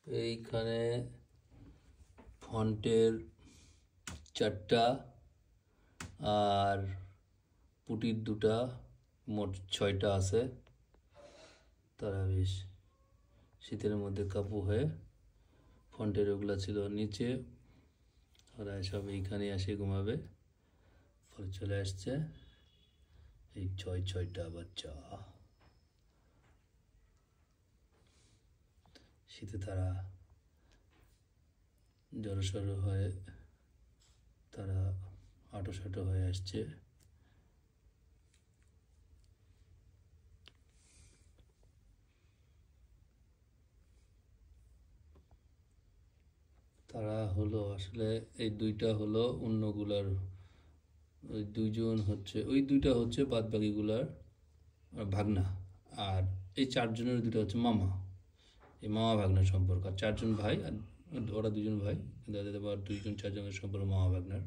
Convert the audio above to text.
এইখানে ফন্টের 4টা আর পুটির 2টা, মোট 6টা আছে। তারা বেশ শীতের মধ্যে কাবু হয়ে ফন্টের ওগুলা ছিল নিচে, ওরা সব এইখানে এসে ঘুমাবে। ফলে চলে আসছে এই 6টা বাচ্চা। শীতে তারা জড়সড় হয়ে তারা আঁটো হয়ে আসছে। তারা হলো আসলে এই 2টা হলো অন্যগুলার, ওই 2জন হচ্ছে, ওই 2টা হচ্ছে বাদ বাকিগুলার ভাগনা, আর এই 4জনের 2টা হচ্ছে মামা। এই মামা ভাগনার সম্পর্ক। আর 4জন ভাই, আর ওরা 2জন ভাই, দাদা আবার 2জন 4জনের সম্পর্ক মামা ভাগনার।